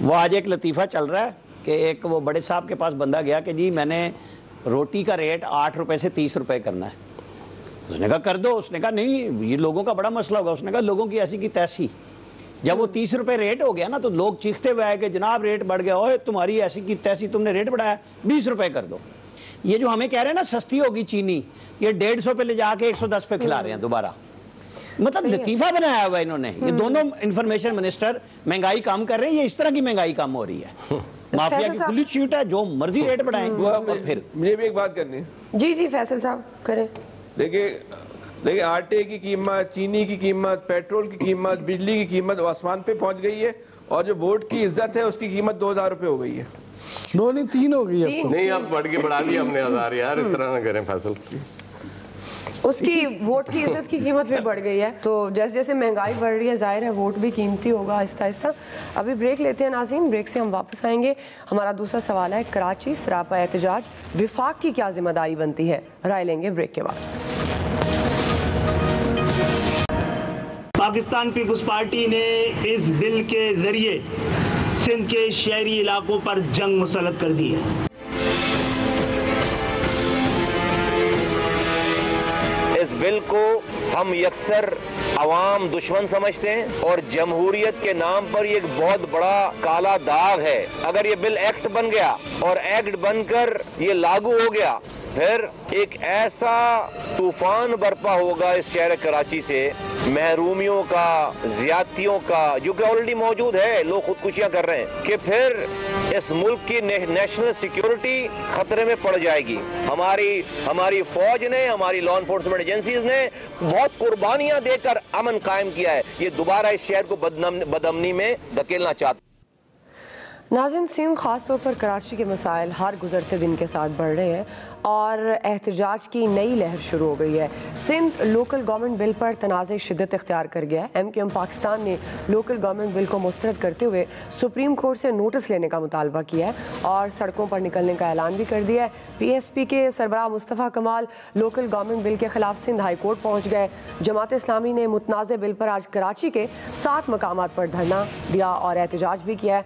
وہ آج ایک لطیفہ چل رہا ہے کہ ایک وہ بڑے صاحب کے پاس بندہ گیا کہ جی میں نے روٹی کا ریٹ 8 روپے سے 30 روپے کرنا ہے. اس نے کہا کر دو. اس نے کہا نہیں یہ لوگوں کا بڑا مسئلہ ہوگا. اس نے کہا لوگوں کی ایسی کی تیسی. جب وہ 30 روپے ریٹ ہو گیا نا تو لوگ چیختے ہوئے آئے کہ جناب ریٹ بڑھ گیا, اوہ تمہاری ایسی کی تیسی, تم نے ریٹ بڑھایا, 20 روپے کر دو. یہ جو ہمیں کہہ رہے ہیں نا سستی ہوگی چینی, یہ 150 پہ لے جا کے 110 پہ کھلا رہے ہیں دوبارہ. مطلب لطیفہ بنایا ہوا انہوں نے. یہ دونوں انفارمیشن منسٹر مہنگائی کم کر رہے ہیں, یہ اس طرح کی مہنگائی کم ہو رہی ہے. مافیا کی کھلی چیٹ ہے, جو مرضی ریٹ بڑھائیں. اور پھر مجھے بھی ایک بات کرنی ہے. جی فیصل صاحب کریں. دیکھیں آٹے کی قیمت, چینی کی قیمت, پیٹرول کی قیمت, بجلی کی قیمت آسمان پہ پہنچ گئی ہے, اور جو ووٹ کی عزت ہے اس کی قیمت 2000 روپے ہو گئی ہے. 2 نہیں 3 ہو گئی اب تو. نہیں اب بڑھ کے بڑھا دیا ہم نے 1000 یار, اس طرح نہ کریں فیصل. اس کی ووٹ کی عزت کی قیمت بھی بڑھ گئی ہے. تو جیسے جیسے مہنگائی بڑھ رہی ہے ظاہر ہے ووٹ بھی قیمتی ہوگا آہستہ آہستہ. ابھی بریک لیتے ہیں ناظرین, بریک سے ہم واپس آئیں گے. ہمارا دوسرا سوال ہے کراچی سراپا احتجاج, وفاق کی کیا ذمہ داری بنتی ہے, رائے لیں گے بریک کے بعد. پاکستان پیپلز پارٹی نے اس بل کے ذریعے سندھ کے شہری علاقوں پر جنگ مسلط کر دی ہے. اس بل کو ہم یکسر عوام دشمن سمجھتے ہیں اور جمہوریت کے نام پر یہ ایک بہت بڑا کالا داغ ہے. اگر یہ بل ایکٹ بن گیا اور ایکٹ بن کر یہ لاگو ہو گیا, پھر ایک ایسا طوفان برپا ہوگا اس شہر کراچی سے, محرومیوں کا, زیادتیوں کا, جو کہ آلریڈی موجود ہے, لوگ خودکشیاں کر رہے ہیں, کہ پھر اس ملک کی نیشنل سیکیورٹی خطرے میں پڑ جائے گی. ہماری فوج نے, ہماری لا انفورسمنٹ ایجنسیز نے بہت قربانیاں دے کر امن قائم کیا ہے. یہ دوبارہ اس شہر کو بدامنی میں دھکیلنا چاہتا ہے. ناظرین, سندھ خاص طور پر کراچی کے مسائل ہر گزرتے دن کے ساتھ بڑھ رہے ہیں اور احتجاج کی نئی لہر شروع ہو گئی ہے. سندھ لوکل گورنمنٹ بل پر تنازع شدت اختیار کر گیا ہے. ایم کیو ایم پاکستان نے لوکل گورنمنٹ بل کو مسترد کرتے ہوئے سپریم کورٹ سے نوٹس لینے کا مطالبہ کیا ہے اور سڑکوں پر نکلنے کا اعلان بھی کر دیا ہے. پی ایس پی کے سربراہ مصطفیٰ کمال لوکل گورنمنٹ بل کے خلاف سندھ ہائی کورٹ پہنچ گئے. جماعت اسلامی نے متنازع بل پر آج کراچی کے 7 مقامات پر دھرنا دیا اور احتجاج بھی کیا ہے.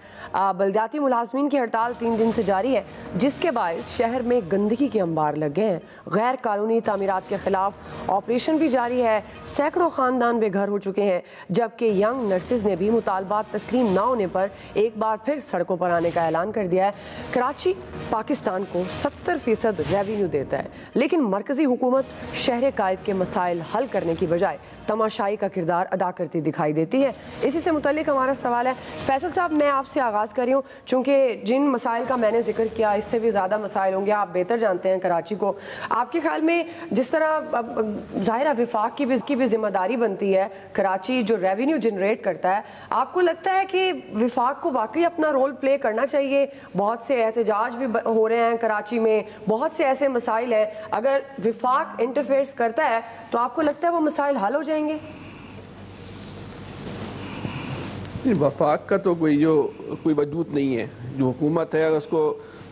بلدیاتی ملازمین کی ہڑتال 3 دن سے جاری ہے, جس کے باعث شہر میں گندگی کے انبار لگ گئے ہیں. غیر قانونی تعمیرات کے خلاف آپریشن بھی جاری ہے. سینکڑوں خاندان بے گھر ہو چکے ہیں, جبکہ ینگ نرسز نے بھی مطالبات تسلیم نہ ہونے پر ایک بار پھر سڑکوں پر آنے کا اعلان کر دیا ہے. کراچی پاکستان کو 70% ریونیو دیتا ہے, لیکن مرکزی حکومت شہر قائد کے مسائل حل کرنے کی بجائے تماشائی کا کردار ادا کرتی دکھائی دیتی ہے. اسی سے متعلق ہمارا سوال ہے فیصل صاحب, میں آپ سے آغاز کر رہی ہوں, چونکہ جن مسائل کا میں نے ذکر کیا اس سے بھی زیادہ مسائل ہوں گے, آپ بہتر جانتے ہیں کراچی کو. آپ کے خیال میں جس طرح ظاہرہ وفاق کی بھی ذمہ داری بنتی ہے, کراچی جو ریونیو جنریٹ کرتا ہے, آپ کو لگتا ہے کہ وفاق کو واقعی اپنا رول پلے کرنا چاہیے؟ بہت سے احتجاج بھی ہو رہے ہیں کراچی میں, بہت سے ایسے مسائل ہیں, اگر وفاق انٹرفیئرس کرتا ہے تو آپ کو لگتا ہے وہ مسائل حل ہو جائیں گے؟ وفاق کا تو کوئی وجود نہیں ہے. جو حکومت ہے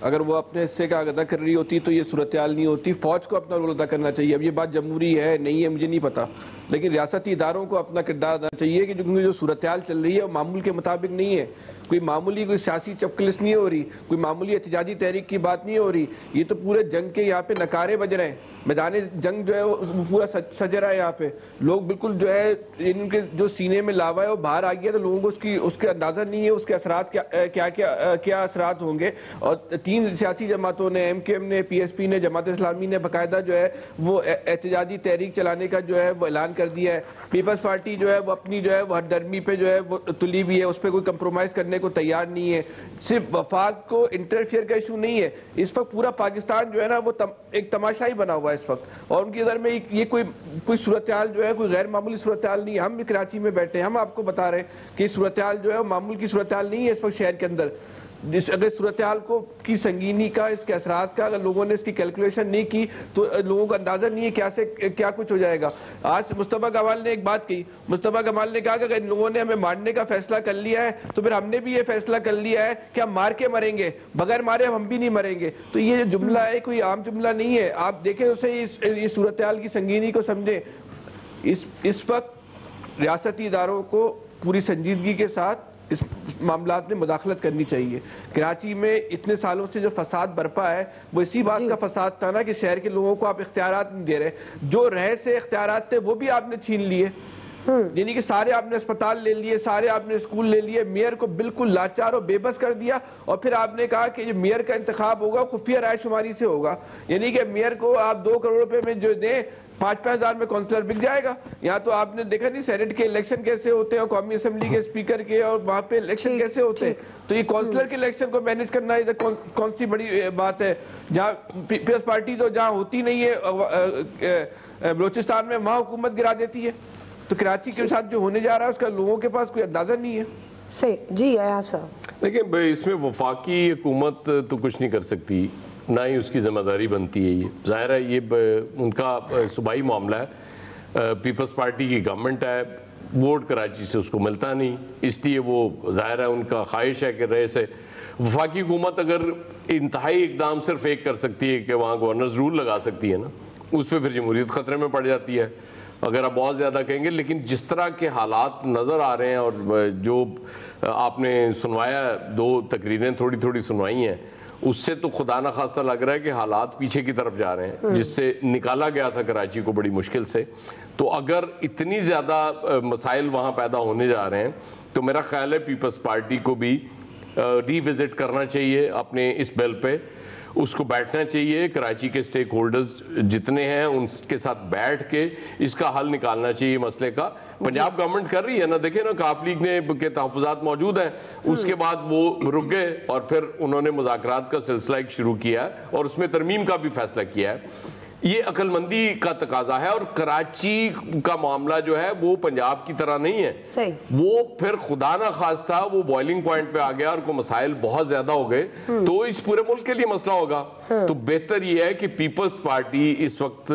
اگر وہ اپنے حصے کا ادا کر رہی ہوتی تو یہ صورتحال نہیں ہوتی. فوج کو اپنا رول ادا کرنا چاہیے. اب یہ بات جمہوری ہے نہیں ہے مجھے نہیں پتا, لیکن ریاستی اداروں کو اپنا کردار ادا چاہیے کہ جو صورتحال چل رہی ہے وہ معمول کے مطابق نہیں ہے. کوئی معمولی کوئی سیاسی چپکلس نہیں ہو رہی, کوئی معمولی احتجاجی تحریک کی بات نہیں ہو رہی. یہ تو پورے جنگ کے یہاں پہ نکارے بج رہے ہیں. میدان جنگ جو ہے وہ پورا سج رہا ہے. یہاں پہ لوگ بالکل جو ہے ان کے جو سینے میں لاوا ہے وہ باہر آ گیا, تو لوگوں کو اس کے اندازہ نہیں ہے اس کے اثرات کیا اثرات ہوں گے. اور 3 سیاسی جماعتوں نے, ایم کیو ایم نے, پی ایس پی نے, جماعت اسلامی نے باقاعدہ جو ہے وہ احتجاجی تحریک چلانے کا جو ہے وہ اعلان کر دیا ہے. پیپلز پارٹی جو ہے وہ اپنی جو ہے وہ ہر درمی پہ جو ہے وہ تلی ہوئی ہے, اس پہ کوئی کمپرومائز کرنے کو تیار نہیں ہے. صرف وفاق کو انٹرفیئر کا ایشو نہیں ہے, اس وقت پورا پاکستان جو ہے نا وہ ایک تماشا ہی بنا ہوا ہے اس وقت, اور ان کی نظر میں یہ کوئی صورتحال جو ہے کوئی غیر معمولی صورتحال نہیں ہے. ہم بھی کراچی میں بیٹھے ہیں, ہم آپ کو بتا رہے ہیں کہ صورتحال جو ہے وہ معمول کی صورتحال نہیں ہے اس وقت شہر کے اندر. اگر صورتحال کو کی سنگینی کا، اس کے اثرات کا اگر لوگوں نے اس کی کیلکولیشن نہیں کی تو لوگوں کو اندازہ نہیں ہے کیا کچھ ہو جائے گا. آج مصطفیٰ کمال نے ایک بات کہی، مصطفیٰ کمال نے کہا کہ اگر ان لوگوں نے ہمیں مارنے کا فیصلہ کر لیا ہے تو پھر ہم نے بھی یہ فیصلہ کر لیا ہے کہ ہم مار کے مریں گے، بغیر مارے ہم بھی نہیں مریں گے. تو یہ جو جملہ ہے کوئی عام جملہ نہیں ہے. آپ دیکھیں اسے، اس صورتحال کی سنگینی کو سمجھیں. اس وقت ریاستی اداروں کو پوری سنجیدگی کے ساتھ اس معاملات میں مداخلت کرنی چاہیے. کراچی میں اتنے سالوں سے جو فساد برپا ہے وہ اسی بات کا فساد تھا نا کہ شہر کے لوگوں کو آپ اختیارات نہیں دے رہے. جو رہے سے اختیارات تھے وہ بھی آپ نے چھین لیے، یعنی کہ سارے آپ نے اسپتال لے لیے، سارے آپ نے اسکول لے لیے. میئر کو بالکل لاچار اور بے بس کر دیا، اور پھر آپ نے کہا کہ جو میئر کا انتخاب ہوگا خفیہ رائے شماری سے ہوگا. یعنی کہ میئر کو آپ 2 کروڑ روپے میں جو دیں 5-5 ہزار میں کونسلر بک جائے گا. یہاں تو آپ نے دیکھا نہیں سینٹ کے الیکشن کیسے ہوتے ہیں اور قومی اسمبلی کے اسپیکر کے، اور وہاں پہ الیکشن کیسے ہوتے ہیں. تو یہ کونسلر کے الیکشن کو مینیج کرنا کون سی بڑی بات ہے. جہاں پیپلز پارٹی تو جہاں ہوتی نہیں ہے بلوچستان میں، وہاں حکومت گرا دیتی ہے. تو کراچی کے ساتھ جو ہونے جا رہا ہے اس کا لوگوں کے پاس کوئی اندازہ نہیں ہے. صحیح. جی ایاز صاحب، دیکھیں اس میں وفاقی حکومت تو کچھ نہیں کر سکتی، نہ ہی اس کی ذمہ داری بنتی ہے. یہ ظاہر ہے یہ ان کا صوبائی معاملہ ہے. پیپلز پارٹی کی گورنمنٹ ہے، ووٹ کراچی سے اس کو ملتا نہیں، اس لیے وہ ظاہر ہے ان کا خواہش ہے کہ رہے سے وفاقی حکومت اگر انتہائی اقدام صرف ایک کر سکتی ہے کہ وہاں گورنرز رول لگا سکتی ہے نا، اس پہ پھر جمہوریت خطرے میں پڑ جاتی ہے اگر آپ بہت زیادہ کہیں گے. لیکن جس طرح کے حالات نظر آ رہے ہیں اور جو آپ نے سنوایا 2 تقریریں تھوڑی تھوڑی سنوائی ہیں، اس سے تو خدا نہ خواستہ لگ رہا ہے کہ حالات پیچھے کی طرف جا رہے ہیں، جس سے نکالا گیا تھا کراچی کو بڑی مشکل سے. تو اگر اتنی زیادہ مسائل وہاں پیدا ہونے جا رہے ہیں تو میرا خیال ہے پیپلز پارٹی کو بھی ری وزٹ کرنا چاہیے اپنے اس بل پہ. اس کو بیٹھنا چاہیے، کراچی کے سٹیک ہولڈرز جتنے ہیں ان کے ساتھ بیٹھ کے اس کا حل نکالنا چاہیے مسئلے کا. پنجاب گورنمنٹ کر رہی ہے نا، دیکھیں نا کاف لیگ نے کے تحفظات موجود ہیں، اس کے بعد وہ رک گئے اور پھر انہوں نے مذاکرات کا سلسلہ ایک شروع کیا ہے اور اس میں ترمیم کا بھی فیصلہ کیا ہے. یہ عقل مندی کا تقاضا ہے. اور کراچی کا معاملہ جو ہے وہ پنجاب کی طرح نہیں ہے، وہ پھر خدا نہ خواستہ وہ بوائلنگ پوائنٹ پہ آ گیا اور کوئی مسائل بہت زیادہ ہو گئے تو اس پورے ملک کے لیے مسئلہ ہوگا. تو بہتر یہ ہے کہ پیپلز پارٹی اس وقت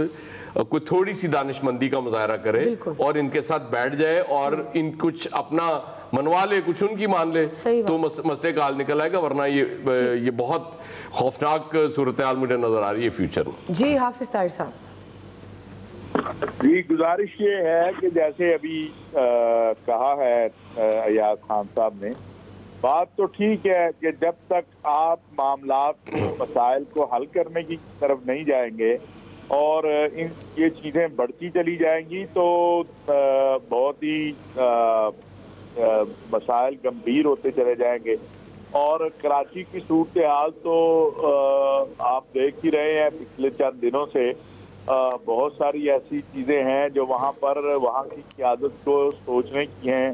کوئی تھوڑی سی دانش مندی کا مظاہرہ کرے اور ان کے ساتھ بیٹھ جائے اور ان کچھ اپنا منوا لے، کچھ ان کی مان لے تو مسئلے کا حل نکل آئے گا. ورنہ یہ بہت خوفناک صورتحال مجھے نظر آ رہی ہے فیوچر میں. جی حافظ طاہر صاحب. جی گزارش یہ ہے کہ جیسے ابھی کہا ہے ایاز خان صاحب نے، بات تو ٹھیک ہے کہ جب تک آپ معاملات کو، مسائل کو حل کرنے کی طرف نہیں جائیں گے اور یہ چیزیں بڑھتی چلی جائیں گی تو بہت ہی مسائل گمبھیر ہوتے چلے جائیں گے. اور کراچی کی صورتحال تو آپ دیکھ ہی رہے ہیں پچھلے چند دنوں سے. بہت ساری ایسی چیزیں ہیں جو وہاں کی قیادت کو سوچنے کی ہیں.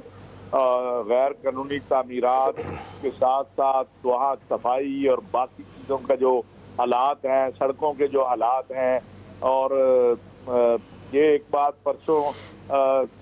غیر قانونی تعمیرات کے ساتھ ساتھ وہاں صفائی اور باقی چیزوں کا جو حالات ہیں، سڑکوں کے جو حالات ہیں. اور یہ ایک بات پرسوں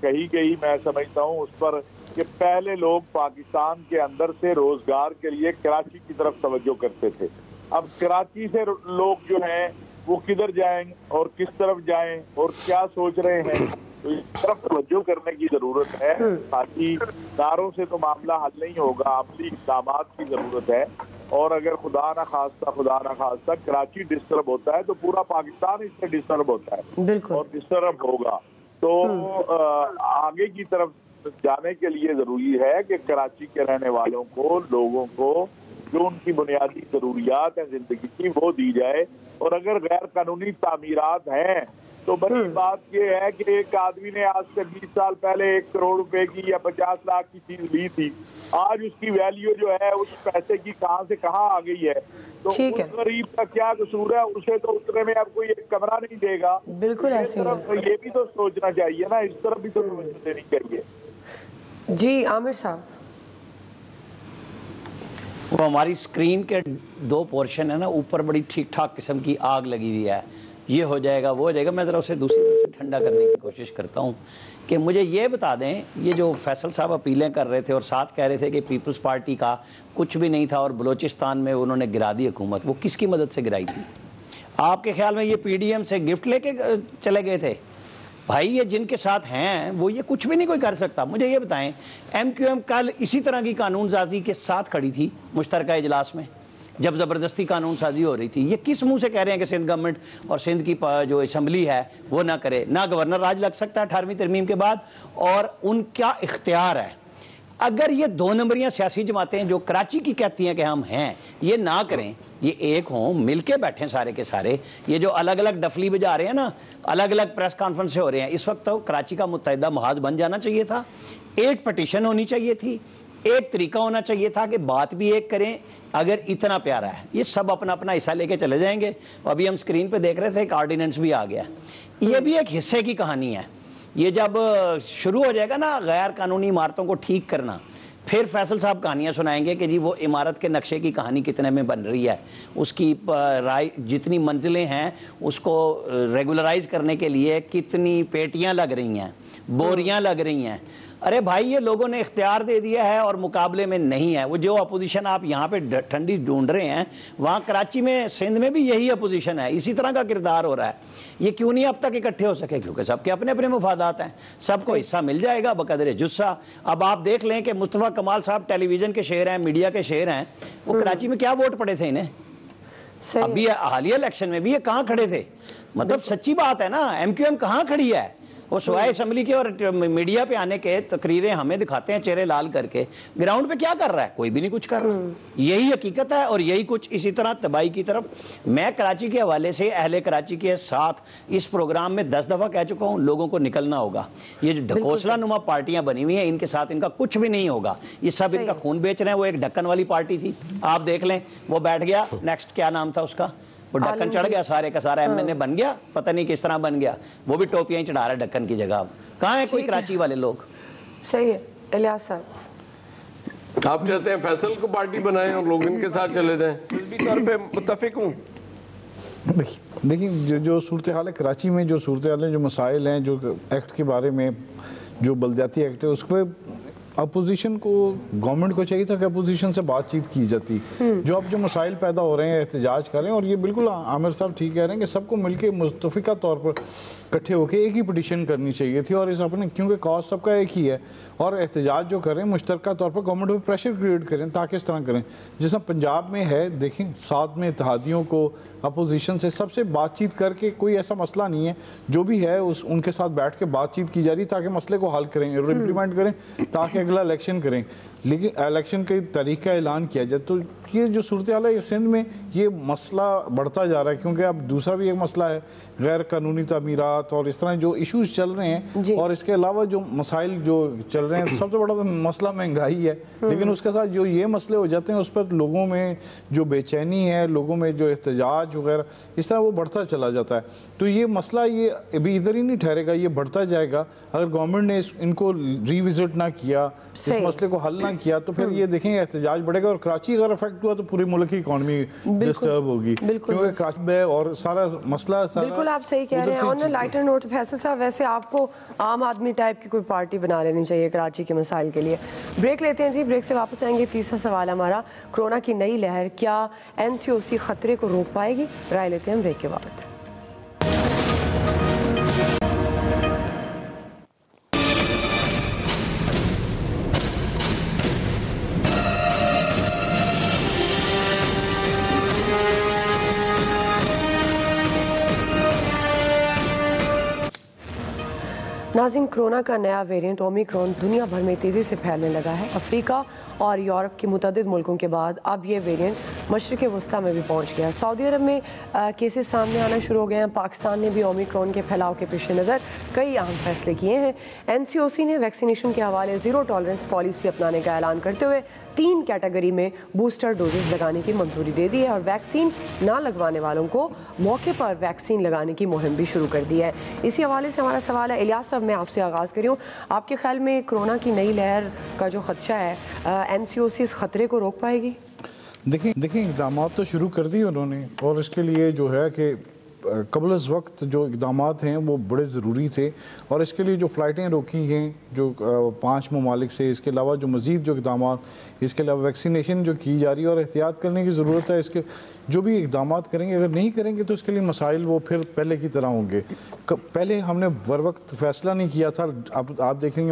کہی گئی، میں سمجھتا ہوں اس پر، کہ پہلے لوگ پاکستان کے اندر سے روزگار کے لیے کراچی کی طرف توجہ کرتے تھے. اب کراچی سے لوگ جو ہیں وہ کدھر جائیں اور کس طرف جائیں اور کیا سوچ رہے ہیں، تو اس طرف توجہ کرنے کی ضرورت ہے. باقی اداروں سے تو معاملہ حل نہیں ہوگا، عملی اقدامات کی ضرورت ہے. اور اگر خدا نہ خواستہ کراچی ڈسٹرب ہوتا ہے تو پورا پاکستان اس سے ڈسٹرب ہوتا ہے اور ڈسٹرب ہوگا. تو آگے کی طرف جانے کے لیے ضروری ہے کہ کراچی کے رہنے والوں کو، لوگوں کو جو ان کی بنیادی ضروریات ہیں زندگی کی وہ دی جائے. اور اگر غیر قانونی تعمیرات ہیں تو بڑی بات یہ ہے کہ ایک آدمی نے آج سے 20 سال پہلے 1 کروڑ روپے کی یا 50 لاکھ کی چیز لی تھی، آج اس کی ویلیو جو ہے اس پیسے کی کہاں سے کہاں آ گئی ہے. تو اس غریب کا کیا قصور ہے؟ اسے تو اتنے میں اب کوئی ایک کمرہ نہیں دے گا. بالکل ایسے یہ بھی تو سوچنا چاہیے نا، اس طرف بھی تو توجہ دینی چاہیے. جی عامر صاحب. وہ ہماری اسکرین کے 2 پورشن ہے نا، اوپر بڑی ٹھیک ٹھاک قسم کی آگ لگی ہوئی ہے. یہ ہو جائے گا وہ ہو جائے گا. میں ذرا اسے دوسری طرف سے ٹھنڈا کرنے کی کوشش کرتا ہوں کہ مجھے یہ بتا دیں, یہ جو فیصل صاحب اپیلیں کر رہے تھے اور ساتھ کہہ رہے تھے کہ پیپلز پارٹی کا کچھ بھی نہیں تھا اور بلوچستان میں انہوں نے گرا دی حکومت, وہ کس کی مدد سے گرائی تھی؟ آپ کے خیال میں یہ پی ڈی ایم سے گفٹ لے کے چلے گئے تھے؟ بھائی یہ جن کے ساتھ ہیں وہ یہ کچھ بھی نہیں کوئی کر سکتا. مجھے یہ بتائیں, ایم کیو ایم کل اسی طرح کی قانون سازی کے ساتھ کھڑی تھی مشترکہ اجلاس میں جب زبردستی قانون سازی ہو رہی تھی. یہ کس منہ سے کہہ رہے ہیں کہ سندھ گورنمنٹ اور سندھ کی جو اسمبلی ہے وہ نہ کرے؟ نہ گورنر راج لگ سکتا ہے 18ویں ترمیم کے بعد, اور ان کا اختیار ہے. اگر یہ 2 نمبریاں سیاسی جماعتیں جو کراچی کی کہتی ہیں کہ ہم ہیں یہ نہ کریں, یہ ایک ہوں, مل کے بیٹھیں سارے کے سارے, یہ جو الگ الگ ڈفلی بجا رہے ہیں نا, الگ الگ پریس کانفرنس سے ہو رہے ہیں, اس وقت تو کراچی کا متحدہ محاذ بن جانا چاہیے تھا. ایک پٹیشن ہونی چاہیے تھی, ایک طریقہ ہونا چاہیے تھا کہ بات بھی ایک کریں. اگر اتنا پیارا ہے, یہ سب اپنا اپنا حصہ لے کے چلے جائیں گے. ابھی ہم سکرین پہ دیکھ رہے تھے ایک آرڈیننس بھی آ گیا. یہ بھی ایک حصے کی کہانی ہے. یہ جب شروع ہو جائے گا نا غیر قانونی عمارتوں کو ٹھیک کرنا, پھر فیصل صاحب کہانیاں سنائیں گے کہ جی وہ عمارت کے نقشے کی کہانی کتنے میں بن رہی ہے, اس کی جتنی منزلیں ہیں اس کو ریگولرائز کرنے کے لیے کتنی پیٹیاں لگ رہی ہیں, بوریاں لگ رہی ہیں. ارے بھائی یہ لوگوں نے اختیار دے دیا ہے اور مقابلے میں نہیں ہے. وہ جو اپوزیشن آپ یہاں پہ ٹھنڈی ڈھونڈ رہے ہیں, وہاں کراچی میں سندھ میں بھی یہی اپوزیشن ہے, اسی طرح کا کردار ہو رہا ہے. یہ کیوں نہیں اب تک اکٹھے ہو سکے؟ کیونکہ سب کے اپنے اپنے مفادات ہیں, سب کو حصہ مل جائے گا بقدر جثہ. اب آپ دیکھ لیں کہ مصطفیٰ کمال صاحب ٹیلی ویژن کے شہر ہیں, میڈیا کے شہر ہیں, وہ کراچی میں کیا ووٹ پڑے تھے انہیں؟ ابھی حالیہ الیکشن میں بھی یہ کہاں کھڑے تھے؟ مطلب سچی بات ہے نا, ایم کیو ایم کہاں کھڑی ہے؟ وہ سوائے اسمبلی کے اور میڈیا پہ آنے کے تقریریں ہمیں دکھاتے ہیں چہرے لال کر کے, گراؤنڈ پہ کیا کر رہا ہے؟ کوئی بھی نہیں کچھ کر رہا. یہی حقیقت ہے اور یہی کچھ اسی طرح تباہی کی طرف. میں کراچی کے حوالے سے اہل کراچی کے ساتھ اس پروگرام میں 10 دفعہ کہہ چکا ہوں, لوگوں کو نکلنا ہوگا. یہ جو ڈھکوسلا نما پارٹیاں بنی ہوئی ہیں ان کے ساتھ ان کا کچھ بھی نہیں ہوگا. یہ سب ان کا خون بیچ رہے ہیں. وہ ایک ڈھکن والی پارٹی تھی, آپ دیکھ لیں, وہ بیٹھ گیا, نیکسٹ کیا نام تھا اس کا, وہ ڈھکن چڑھ گیا, سارے کا سارا ایم این اے بن گیا, پتہ نہیں کس طرح بن گیا. وہ بھی ٹوپیاں ہی چڑھا رہا ہے ڈھکن کی جگہ. کہاں ہے کوئی کراچی والے لوگ؟ صحیح ہے. الیاس صاحب آپ چاہتے ہیں فیصل کو پارٹی بنائیں اور لوگ ان کے ساتھ چلے جائیں؟ جذبی طور پہ متفق ہوں. دیکھیں جو صورتحال ہے کراچی میں, جو صورتحال ہے, جو مسائل ہیں, جو ایکٹ کے بارے میں, جو بلدیاتی ایکٹ ہے, اس پہ اپوزیشن کو, گورنمنٹ کو چاہیے تھا کہ اپوزیشن سے بات چیت کی جاتی. جو اب جو مسائل پیدا ہو رہے ہیں, احتجاج کر رہے ہیں, اور یہ بالکل عامر صاحب ٹھیک کہہ رہے ہیں کہ سب کو مل کے متفقہ طور پر اکٹھے ہو کے ایک ہی پٹیشن کرنی چاہیے تھی. اور اس اپنے کیونکہ کاز سب کا ایک ہی ہے, اور احتجاج جو کریں مشترکہ طور پر گورنمنٹ پہ پریشر کریٹ کریں تاکہ اس طرح کریں جیسا پنجاب میں ہے. دیکھیں ساتھ میں اتحادیوں کو, اپوزیشن سے, سب سے بات چیت کر کے, کوئی ایسا مسئلہ نہیں ہے جو بھی ہے ان کے ساتھ بیٹھ کے بات چیت کی جا رہی تاکہ مسئلے کو حل کریں اور امپلیمنٹ کریں تاکہ اگلا الیکشن کریں. لیکن الیکشن کی تاریخ کا اعلان کیا جائے. تو یہ جو صورتحال ہے سندھ میں, یہ مسئلہ بڑھتا جا رہا ہے کیونکہ اب دوسرا بھی ایک مسئلہ ہے غیر قانونی تعمیرات اور اس طرح جو ایشوز چل رہے ہیں. اور اس کے علاوہ جو مسائل جو چل رہے ہیں, سب سے بڑا مسئلہ مہنگائی ہے. لیکن اس کے ساتھ جو یہ مسئلے ہو جاتے ہیں اس پر لوگوں میں جو بے چینی ہے, لوگوں میں جو احتجاج وغیرہ اس طرح وہ بڑھتا چلا جاتا ہے. تو یہ مسئلہ یہ ابھی ادھر ہی نہیں ٹھہرے گا, یہ بڑھتا جائے گا. اگر گورنمنٹ نے ان کو ریوزٹ نہ کیا, اس مسئلے کو حل نہ کیا, تو پھر یہ دیکھیں احتجاج بڑھے گا. اور کراچی اگر افیکٹ ہوا تو پوری ملک کی اکانومی ڈسٹرب ہوگی کیونکہ کراچی میں اور سارا مسئلہ. بالکل آپ صحیح کہہ رہے ہیں. آن لائٹر نوٹ فیصل صاحب, ویسے آپ کو عام آدمی ٹائپ کی کوئی پارٹی بنا لینی چاہیے کراچی کے مسائل کے لیے. بریک لیتے ہیں جی, بریک سے واپس آئیں گے. تیسرا سوال ہمارا, کورونا کی نئی لہر کیا NCOC خطرے کو روک پائے گی؟ رائے لیتے ہیں بریک کے بعد. ناظرین, کورونا کا نیا ویریئنٹ اومیکرون دنیا بھر میں تیزی سے پھیلنے لگا ہے. افریقہ اور یورپ کے متعدد ملکوں کے بعد اب یہ ویریئنٹ مشرق وسطیٰ میں بھی پہنچ گیا. سعودی عرب میں کیسز سامنے آنا شروع ہو گئے ہیں. پاکستان نے بھی اومیکرون کے پھیلاؤ کے پیش نظر کئی اہم فیصلے کیے ہیں. NCOC نے ویکسینیشن کے حوالے زیرو ٹالرنس پالیسی اپنانے کا اعلان کرتے ہوئے 3 کیٹیگری میں بوسٹر ڈوزز لگانے کی منظوری دے دی ہے, اور ویکسین نہ لگوانے والوں کو موقع پر ویکسین لگانے کی مہم بھی شروع کر دی ہے. اسی حوالے سے ہمارا سوال ہے, الیاس صاحب میں آپ سے آغاز کر رہی ہوں. آپ کے خیال میں کورونا کی نئی لہر کا جو خدشہ ہے, NCOC اس خطرے کو روک پائے گی؟ دیکھیں اقدامات تو شروع کر دی انہوں نے, اور اس کے لیے جو ہے کہ قبل از وقت جو اقدامات ہیں وہ بڑے ضروری تھے، اور اس کے لیے جو فلائٹیں روکی ہیں جو 5 ممالک سے، اس کے علاوہ جو مزید جو اقدامات، اس کے علاوہ ویکسینیشن جو کی جا رہی ہے اور احتیاط کرنے کی ضرورت ہے، اس کے جو بھی اقدامات کریں گے، اگر نہیں کریں گے تو اس کے لیے مسائل وہ پھر پہلے کی طرح ہوں گے۔ پہلے ہم نے بر وقت فیصلہ نہیں کیا تھا، اب آپ دیکھیں گے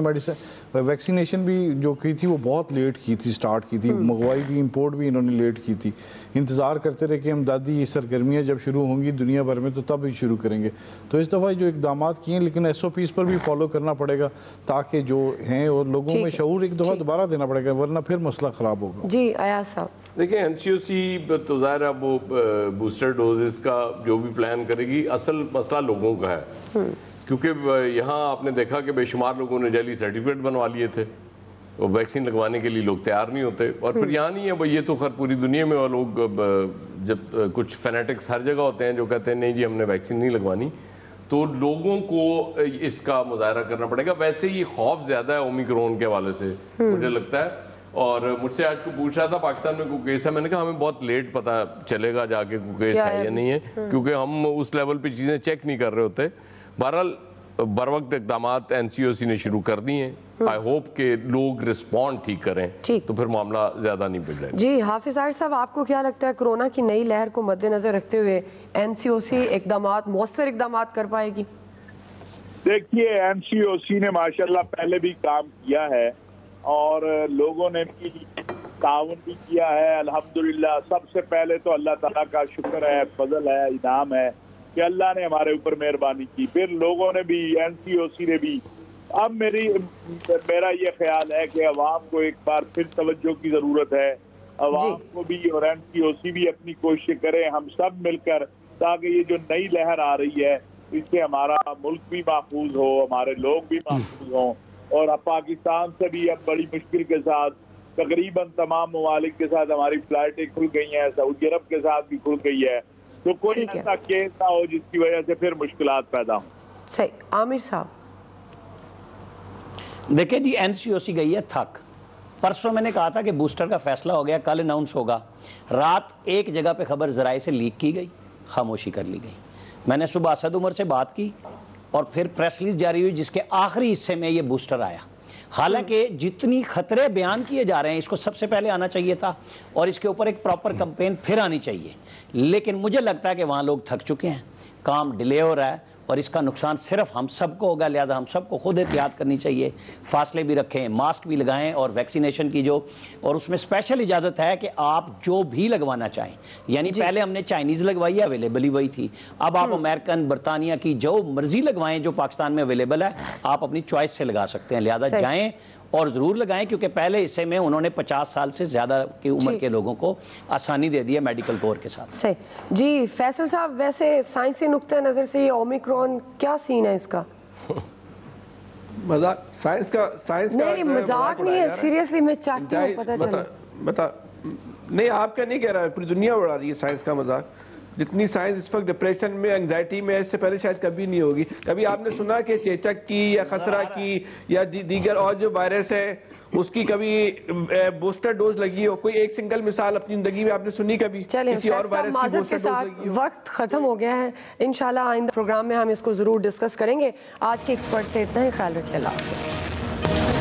ویکسینیشن بھی جو کی تھی وہ بہت لیٹ کی تھی، سٹارٹ کی تھی، منگوائی بھی امپورٹ بھی انہوں نے لیٹ کی تھی، انتظار کرتے رہے کہ امدادی سرگرمیاں جب شروع ہوں گی دنیا بھر میں تو تب ہی شروع کریں گے۔ تو اس دفعہ جو اقدامات کیے ہیں، لیکن ایس او پیز پر بھی فالو کرنا پڑے گا تاکہ جو ہیں اور لوگوں میں شعور ایک دفعہ دوبارہ دینا پڑے گا، ورنہ پھر مسئلہ خراب ہوگا۔ جی ایاز صاحب دیکھیں NCOC تو ظاہر ہے وہ بوسٹر ڈوزز کا جو بھی پلان کرے گی، اصل مسئلہ لوگوں کا ہے، کیونکہ یہاں آپ نے دیکھا کہ بے شمار لوگوں نے جعلی سرٹیفکیٹ بنوا لیے تھے، وہ ویکسین لگوانے کے لیے لوگ تیار نہیں ہوتے، اور پھر یہاں نہیں ہے بھائی، یہ تو خیر پوری دنیا میں وہ لوگ جب کچھ فینیٹکس ہر جگہ ہوتے ہیں جو کہتے ہیں نہیں جی ہم نے ویکسین نہیں لگوانی، تو لوگوں کو اس کا مظاہرہ کرنا پڑے گا۔ ویسے ہی خوف زیادہ ہے اومیکرون کے حوالے سے مجھے لگتا ہے، اور مجھ سے آج کو پوچھ رہا تھا پاکستان میں کوئی کیس ہے، میں نے کہا ہمیں بہت لیٹ پتہ چلے گا جا کے کوئی کیس ہے یا نہیں ہے، کیونکہ ہم اس لیول پہ چیزیں چیک نہیں کر رہے ہوتے۔ بہرحال بر وقت اقدامات NCOC نے شروع کر دی ہیں، آئی ہوپ کہ لوگ رسپونڈ ٹھیک کریں تو پھر معاملہ زیادہ نہیں بگڑے گا۔ جی حافظ عارف صاحب، آپ کو کیا لگتا ہے کرونا کی نئی لہر کو مد نظر رکھتے ہوئے NCOC اقدامات، مؤثر اقدامات کر پائے گی؟ دیکھیے NCOC نے ماشاءاللہ پہلے بھی کام کیا ہے اور لوگوں نے بھی تعاون بھی کیا ہے الحمدللہ۔ سب سے پہلے تو اللہ تعالیٰ کا شکر ہے، فضل ہے، انعام ہے کہ اللہ نے ہمارے اوپر مہربانی کی، پھر لوگوں نے بھی، NCOC نے بھی۔ اب میرا یہ خیال ہے کہ عوام کو ایک بار پھر توجہ کی ضرورت ہے، عوام کو بھی اور NCOC بھی اپنی کوشش کریں، ہم سب مل کر، تاکہ یہ جو نئی لہر آ رہی ہے اس سے ہمارا ملک بھی محفوظ ہو، ہمارے لوگ بھی محفوظ ہوں، اور پاکستان سے بھی اب بڑی مشکل کے ساتھ تقریباً تمام ممالک کے ساتھ ہماری فلائٹیں کھل گئی ہیں، سعودی عرب کے ساتھ بھی کھل گئی ہے، تو کوئی ایسا کیس نہ ہو جس کی وجہ سے پھر مشکلات پیدا ہوں۔ صحیح۔ عامر صاحب دیکھیں جی NCOC گئی ہے تھک، پرسوں میں نے کہا تھا کہ بوسٹر کا فیصلہ ہو گیا، کل اناؤنس ہوگا، رات ایک جگہ پہ خبر ذرائع سے لیک کی گئی، خاموشی کر لی گئی۔ میں نے صبح اسد عمر سے بات کی اور پھر پریس ریلیز جاری ہوئی جس کے آخری حصے میں یہ بوسٹر آیا۔ حالانکہ جتنی خطرے بیان کیے جا رہے ہیں اس کو سب سے پہلے آنا چاہیے تھا اور اس کے اوپر ایک پراپر کمپین پھر آنی چاہیے، لیکن مجھے لگتا ہے کہ وہاں لوگ تھک چکے ہیں، کام ڈیلے ہو رہا ہے اور اس کا نقصان صرف ہم سب کو ہوگا، لہذا ہم سب کو خود احتیاط کرنی چاہیے، فاصلے بھی رکھیں، ماسک بھی لگائیں، اور ویکسینیشن کی اور اس میں اسپیشل اجازت ہے کہ آپ جو بھی لگوانا چاہیں، یعنی پہلے ہم نے چائنیز لگوائی ہے، اویلیبل ہی وہی تھی، اب آپ امریکن، برطانیہ کی جو مرضی لگوائیں جو پاکستان میں اویلیبل ہے، آپ اپنی چوائس سے لگا سکتے ہیں، لہذا جائیں اور ضرور لگائیں، کیونکہ پہلے حصے میں انہوں نے 50 سال سے زیادہ کی عمر کے لوگوں کو آسانی دے دی ہے میڈیکل کور کے ساتھ۔ صحیح۔ جی فیصل صاحب، ویسے سائنسی نقطہ نظر سے یہ اومیکرون کیا سین ہے اس کا؟ مذاق سائنس کا نہیں مذاق نہیں ہے، سیریسلی میں چاہتی ہوں پتہ چلے۔ بتا نہیں، آپ کا نہیں کہہ رہا ہے، پوری دنیا اڑا رہی ہے سائنس کا مذاق۔ جتنی سائنس اس وقت ڈپریشن میں، انگزائٹی میں، اس سے پہلے شاید کبھی نہیں ہوگی۔ کبھی آپ نے سنا کہ چیچک کی یا خسرہ کی یا دیگر اور جو وائرس ہے اس کی کبھی بوسٹر ڈوز لگی ہو؟ کوئی ایک سنگل مثال اپنی زندگی میں آپ نے سنی کبھی؟ چلیں معذرت کے ساتھ وقت ختم ہو گیا ہے، انشاءاللہ آئندہ پروگرام میں ہم اس کو ضرور ڈسکس کریں گے۔ آج کے ایکسپرٹ سے اتنا ہی، خیال رکھیں، اللہ حافظ۔